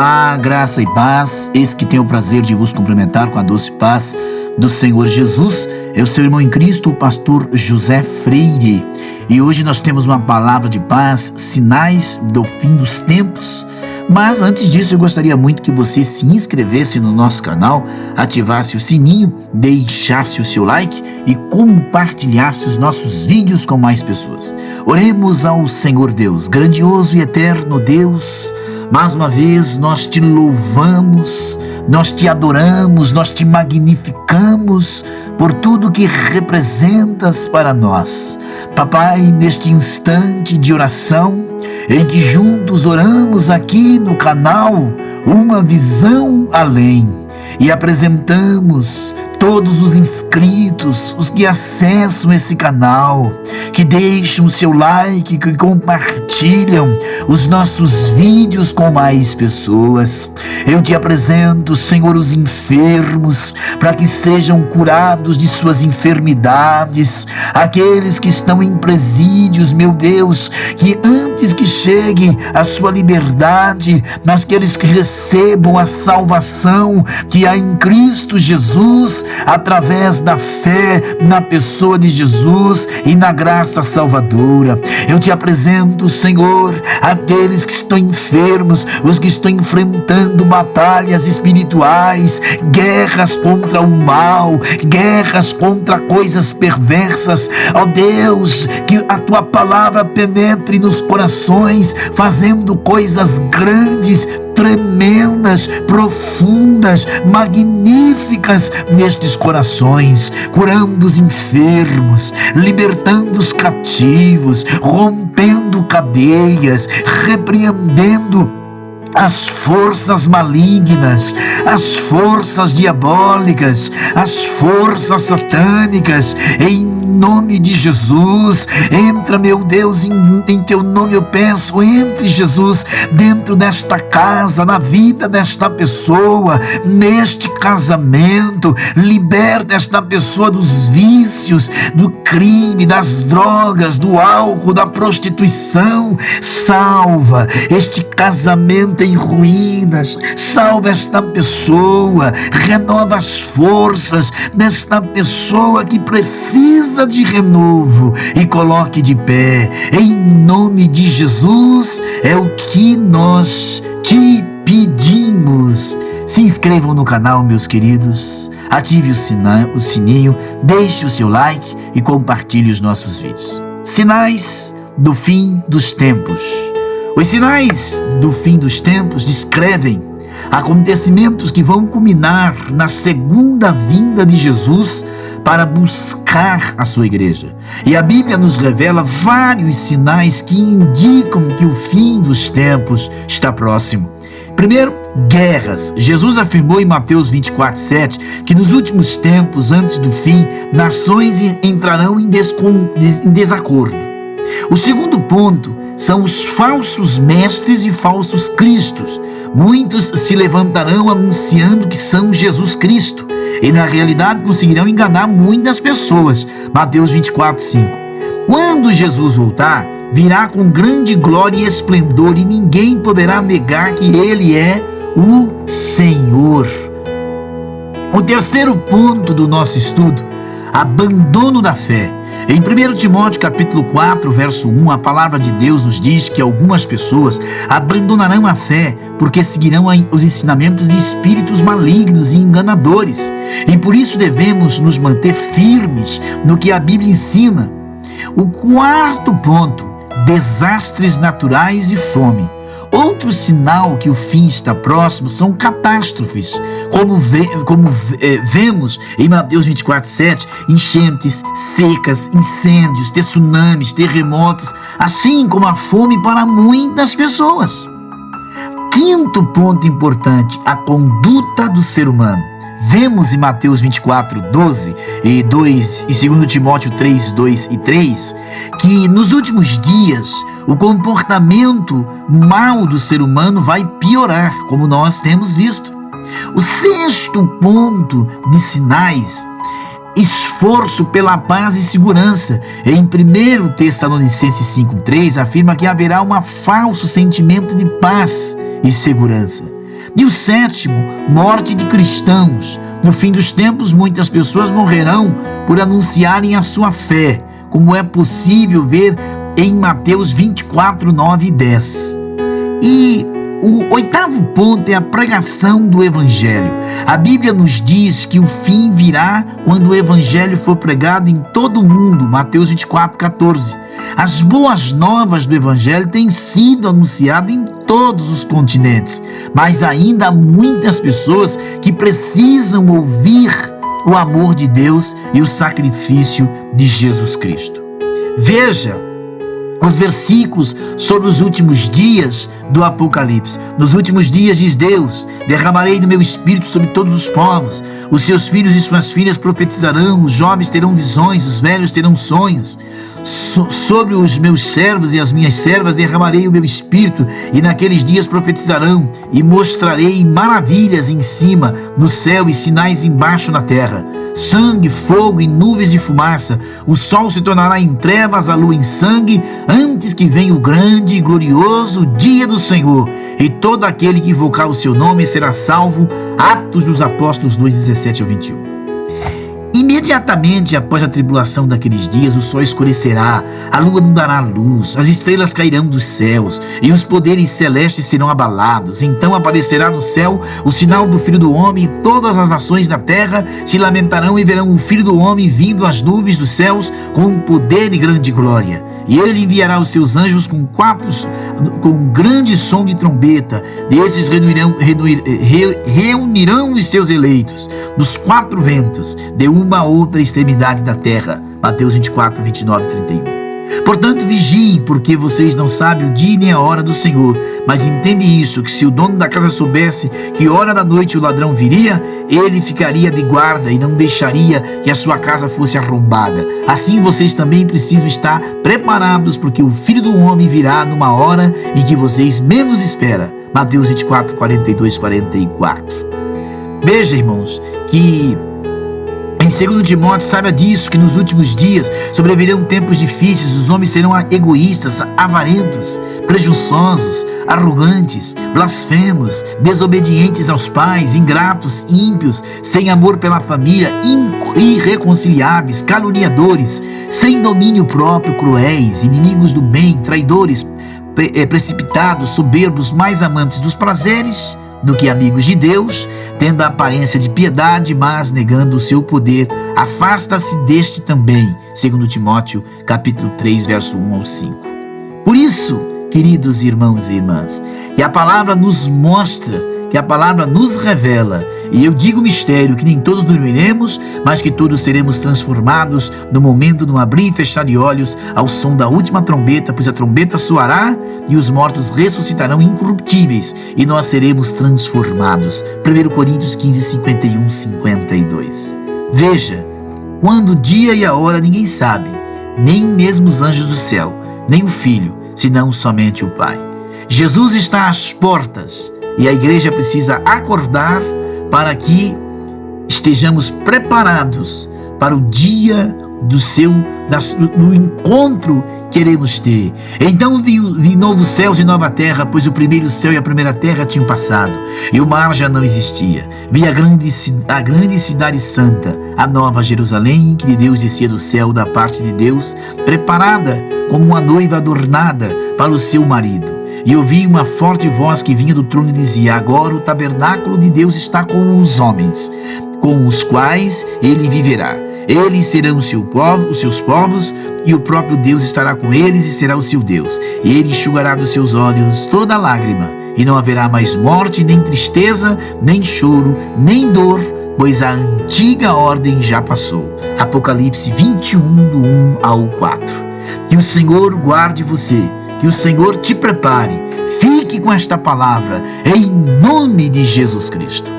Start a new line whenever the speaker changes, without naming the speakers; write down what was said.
Olá, graça e paz. Eis que tenho o prazer de vos cumprimentar com a doce paz do Senhor Jesus. Eu sou o irmão em Cristo, o pastor José Freire. E hoje nós temos uma palavra de paz, sinais do fim dos tempos. Mas antes disso, eu gostaria muito que você se inscrevesse no nosso canal, ativasse o sininho, deixasse o seu like e compartilhasse os nossos vídeos com mais pessoas. Oremos ao Senhor Deus, grandioso e eterno Deus. Mais uma vez nós te louvamos, nós te adoramos, nós te magnificamos por tudo que representas para nós. Papai, neste instante de oração, em que juntos oramos aqui no canal Uma Visão Além e apresentamos todos os inscritos, os que acessam esse canal, que deixam o seu like, que compartilham os nossos vídeos com mais pessoas. Eu te apresento, Senhor, os enfermos, para que sejam curados de suas enfermidades, aqueles que estão em presídios, meu Deus, que antes que chegue a sua liberdade, mas que eles recebam a salvação que há em Cristo Jesus, através da fé na pessoa de Jesus e na graça salvadora. Eu te apresento, Senhor, aqueles que estão enfermos, os que estão enfrentando batalhas espirituais, guerras contra o mal, guerras contra coisas perversas. Ó Deus, que a tua palavra penetre nos corações, fazendo coisas grandes, tremendas, profundas, magníficas nestes corações, curando os enfermos, libertando os cativos, rompendo cadeias, repreendendo as forças malignas, as forças diabólicas, as forças satânicas, em nome de Jesus. Entra, meu Deus, em teu nome eu peço, entre, Jesus, dentro desta casa, na vida desta pessoa, neste casamento. Liberta esta pessoa dos vícios, do crime, das drogas, do álcool, da prostituição. Salva este casamento em ruínas, salva esta pessoa, renova as forças desta pessoa que precisa de renovo e coloque de pé, em nome de Jesus, é o que nós te pedimos. Se inscrevam no canal, meus queridos, ative o sininho, deixe o seu like e compartilhe os nossos vídeos. Sinais do fim dos tempos. Os sinais do fim dos tempos descrevem acontecimentos que vão culminar na segunda vinda de Jesus para buscar a sua igreja. E a Bíblia nos revela vários sinais que indicam que o fim dos tempos está próximo. Primeiro, guerras. Jesus afirmou em Mateus 24:7 que nos últimos tempos, antes do fim, nações entrarão em desacordo. O segundo ponto são os falsos mestres e falsos cristos. Muitos se levantarão anunciando que são Jesus Cristo e na realidade conseguirão enganar muitas pessoas. Mateus 24:5. Quando Jesus voltar, virá com grande glória e esplendor e ninguém poderá negar que Ele é o Senhor. O terceiro ponto do nosso estudo: abandono da fé. Em 1 Timóteo capítulo 4, verso 1, a palavra de Deus nos diz que algumas pessoas abandonarão a fé porque seguirão os ensinamentos de espíritos malignos e enganadores. E por isso devemos nos manter firmes no que a Bíblia ensina. O quarto ponto: desastres naturais e fome. Outro sinal que o fim está próximo são catástrofes, como vemos em Mateus 24:7, enchentes, secas, incêndios, tsunamis, terremotos, assim como a fome para muitas pessoas. Quinto ponto importante: a conduta do ser humano. Vemos em Mateus 24:12 e 2 e 2 Timóteo 3:2 e 3 que nos últimos dias o comportamento mau do ser humano vai piorar, como nós temos visto. O sexto ponto de sinais: esforço pela paz e segurança. Em 1 Tessalonicenses 5:3 afirma que haverá um falso sentimento de paz e segurança. E o sétimo, morte de cristãos. No fim dos tempos, muitas pessoas morrerão por anunciarem a sua fé, como é possível ver em Mateus 24, 9 e 10. E o oitavo ponto é a pregação do Evangelho. A Bíblia nos diz que o fim virá quando o Evangelho for pregado em todo o mundo. Mateus 24, 14. As boas novas do Evangelho têm sido anunciadas em todos os continentes, mas ainda há muitas pessoas que precisam ouvir o amor de Deus e o sacrifício de Jesus Cristo. Veja os versículos sobre os últimos dias do Apocalipse. Nos últimos dias, diz Deus, derramarei do meu espírito sobre todos os povos. Os seus filhos e suas filhas profetizarão, os jovens terão visões, os velhos terão sonhos. Sobre os meus servos e as minhas servas derramarei o meu espírito, e naqueles dias profetizarão, e mostrarei maravilhas em cima no céu e sinais embaixo na terra: sangue, fogo e nuvens de fumaça. O sol se tornará em trevas, a lua em sangue, antes que venha o grande e glorioso dia do Senhor, e todo aquele que invocar o seu nome será salvo. Atos dos Apóstolos 2, 17 ao 21. Imediatamente após a tribulação daqueles dias, o sol escurecerá, a lua não dará luz, as estrelas cairão dos céus, e os poderes celestes serão abalados. Então aparecerá no céu o sinal do Filho do Homem, e todas as nações da terra se lamentarão e verão o Filho do Homem vindo às nuvens dos céus com poder e grande glória. E ele enviará os seus anjos com um grande som de trombeta. Desses reunirão os seus eleitos dos quatro ventos, de uma a outra extremidade da terra. Mateus 24, 29 e 31. Portanto, vigiem, porque vocês não sabem o dia nem a hora do Senhor. Mas entende isso, que se o dono da casa soubesse que hora da noite o ladrão viria, ele ficaria de guarda e não deixaria que a sua casa fosse arrombada. Assim vocês também precisam estar preparados, porque o Filho do Homem virá numa hora em que vocês menos esperam. Mateus 24, 42, 44. Veja, irmãos, que em 2 Timóteo, saiba disso, que nos últimos dias sobrevirão tempos difíceis. Os homens serão egoístas, avarentos, presunçosos, arrogantes, blasfemos, desobedientes aos pais, ingratos, ímpios, sem amor pela família, irreconciliáveis, caluniadores, sem domínio próprio, cruéis, inimigos do bem, traidores, precipitados, soberbos, mais amantes dos prazeres do que amigos de Deus, tendo a aparência de piedade, mas negando o seu poder. Afasta-se deste também. 2 Timóteo, capítulo 3, verso 1 ao 5. Por isso, queridos irmãos e irmãs, que a palavra nos mostra, que a palavra nos revela, e eu digo mistério, que nem todos dormiremos, mas que todos seremos transformados no momento, no abrir e fechar de olhos, ao som da última trombeta, pois a trombeta soará e os mortos ressuscitarão incorruptíveis, e nós seremos transformados. 1 Coríntios 15, 51, 52. Veja, quando o dia e a hora ninguém sabe, nem mesmo os anjos do céu, nem o Filho, senão somente o Pai. Jesus está às portas, e a igreja precisa acordar para que estejamos preparados para o dia do encontro que queremos ter. Então vi novos céus e nova terra, pois o primeiro céu e a primeira terra tinham passado, e o mar já não existia. Vi a grande cidade santa, a nova Jerusalém, que de Deus descia do céu da parte de Deus, preparada como uma noiva adornada para o seu marido. E ouvi uma forte voz que vinha do trono e dizia: agora o tabernáculo de Deus está com os homens, com os quais ele viverá. Eles serão os seus povos, e o próprio Deus estará com eles e será o seu Deus. E ele enxugará dos seus olhos toda lágrima, e não haverá mais morte, nem tristeza, nem choro, nem dor, pois a antiga ordem já passou. Apocalipse 21, do 1 ao 4. Que o Senhor guarde você, que o Senhor te prepare. Fique com esta palavra, em nome de Jesus Cristo.